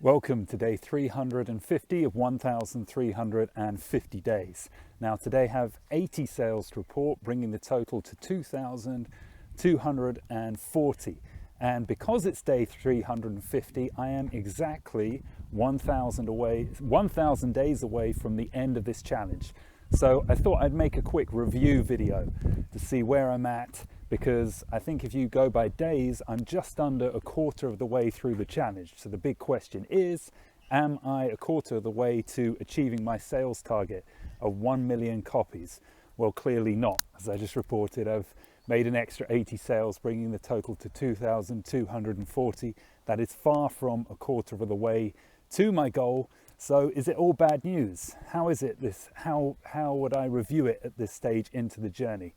Welcome to day 350 of 1,350 days. Now today I have 80 sales to report, bringing the total to 2,240. And because it's day 350, I am exactly 1,000 days away from the end of this challenge. So I thought I'd make a quick review video to see where I'm at, because I think if you go by days, I'm just under a quarter of the way through the challenge. So the big question is, am I a quarter of the way to achieving my sales target of 1 million copies? Well, clearly not. As I just reported, I've made an extra 80 sales, bringing the total to 2,240. That is far from a quarter of the way to my goal. So is it all bad news? How is it this? How would I review it at this stage into the journey?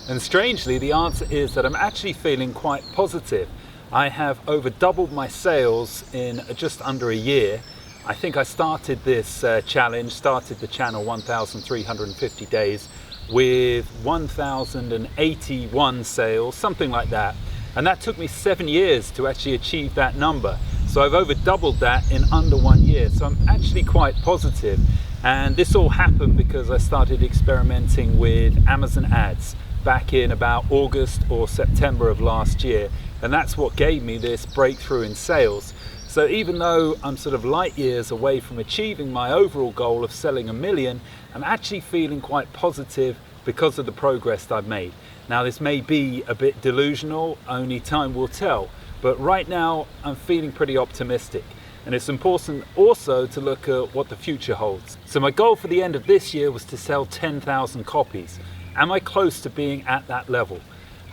And strangely, the answer is that I'm actually feeling quite positive. I have over doubled my sales in just under a year. I think I started this challenge, started the channel 1,350 days with 1,081 sales, something like that. And that took me 7 years to actually achieve that number. So I've over doubled that in under 1 year. So I'm actually quite positive. And this all happened because I started experimenting with Amazon ads back in about August or September of last year. And that's what gave me this breakthrough in sales. So even though I'm sort of light years away from achieving my overall goal of selling 1 million, I'm actually feeling quite positive because of the progress I've made. Now this may be a bit delusional, only time will tell, but right now I'm feeling pretty optimistic. And it's important also to look at what the future holds. So my goal for the end of this year was to sell 10,000 copies. Am I close to being at that level?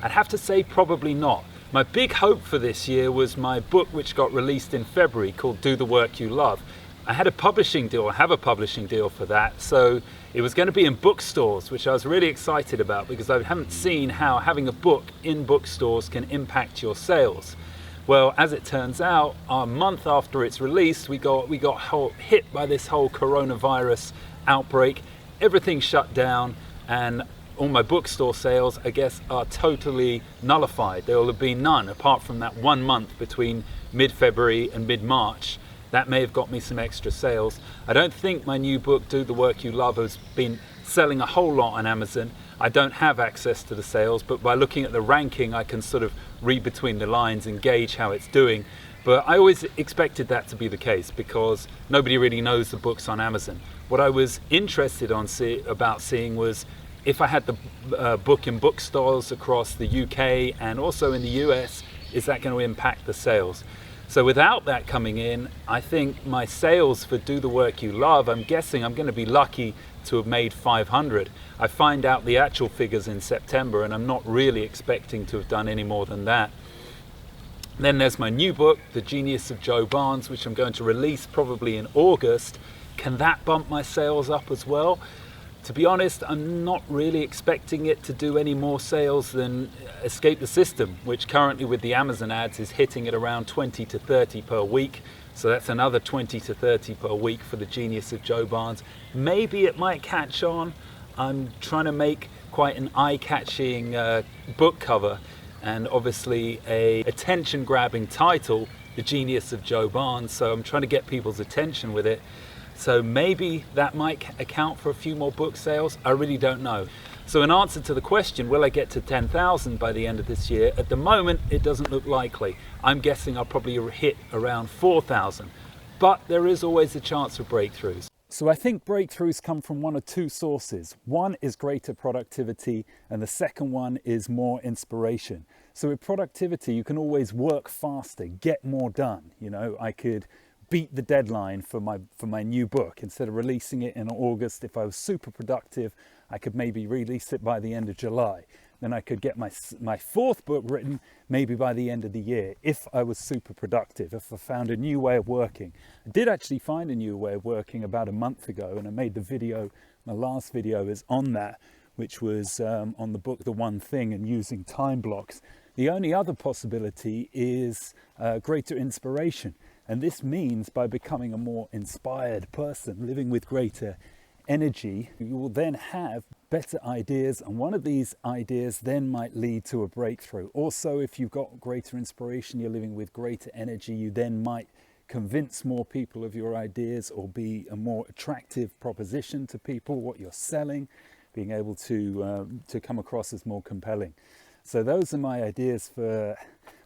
I'd have to say probably not. My big hope for this year was my book, which got released in February, called Do the Work You Love. I had a publishing deal, I have a publishing deal for that, so it was going to be in bookstores, which I was really excited about because I haven't seen how having a book in bookstores can impact your sales. Well, as it turns out, a month after its release, we got hit by this whole coronavirus outbreak. Everything shut down, and all my bookstore sales, I guess, are totally nullified. There will have been none apart from that 1 month between mid-February and mid-March. That may have got me some extra sales. I don't think my new book, Do the Work You Love, has been selling a whole lot on Amazon. I don't have access to the sales, but by looking at the ranking, I can sort of read between the lines and gauge how it's doing. But I always expected that to be the case because nobody really knows the books on Amazon. What I was interested about seeing was if I had the book in bookstores across the UK and also in the US, is that going to impact the sales? So without that coming in, I think my sales for Do the Work You Love, I'm guessing I'm going to be lucky to have made 500. I find out the actual figures in September and I'm not really expecting to have done any more than that. Then there's my new book, The Genius of Joe Barnes, which I'm going to release probably in August. Can that bump my sales up as well? To be honest, I'm not really expecting it to do any more sales than Escape the System, which currently with the Amazon ads is hitting at around 20 to 30 per week. So that's another 20 to 30 per week for The Genius of Joe Barnes. Maybe it might catch on. I'm trying to make quite an eye-catching book cover and obviously a attention-grabbing title, The Genius of Joe Barnes. So I'm trying to get people's attention with it. So maybe that might account for a few more book sales. I really don't know. So in answer to the question, will I get to 10,000 by the end of this year? At the moment, it doesn't look likely. I'm guessing I'll probably hit around 4,000, but there is always a chance for breakthroughs. So I think breakthroughs come from one of two sources. One is greater productivity, and the second one is more inspiration. So with productivity, you can always work faster, get more done. You know, I could beat the deadline for my new book. Instead of releasing it in August, if I was super productive, I could maybe release it by the end of July. Then I could get my fourth book written maybe by the end of the year if I was super productive, if I found a new way of working. I did actually find a new way of working about a month ago, and I made the video, my last video is on that, which was on the book The One Thing and using time blocks. The only other possibility is greater inspiration. And this means by becoming a more inspired person, living with greater energy, you will then have better ideas, and one of these ideas then might lead to a breakthrough. Also, if you've got greater inspiration, you're living with greater energy, you then might convince more people of your ideas or be a more attractive proposition to people, what you're selling, being able to come across as more compelling. So those are my ideas for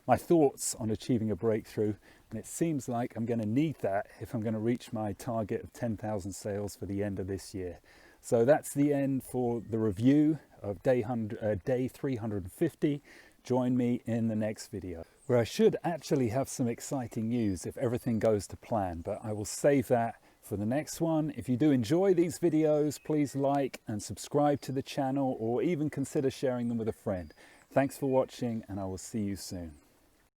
my thoughts on achieving a breakthrough, and it seems like I'm going to need that if I'm going to reach my target of 10,000 sales for the end of this year. So that's the end for the review of day 350. Join me in the next video, where I should actually have some exciting news if everything goes to plan, but I will save that for the next one. If you do enjoy these videos, please like and subscribe to the channel, or even consider sharing them with a friend. Thanks for watching, and I will see you soon.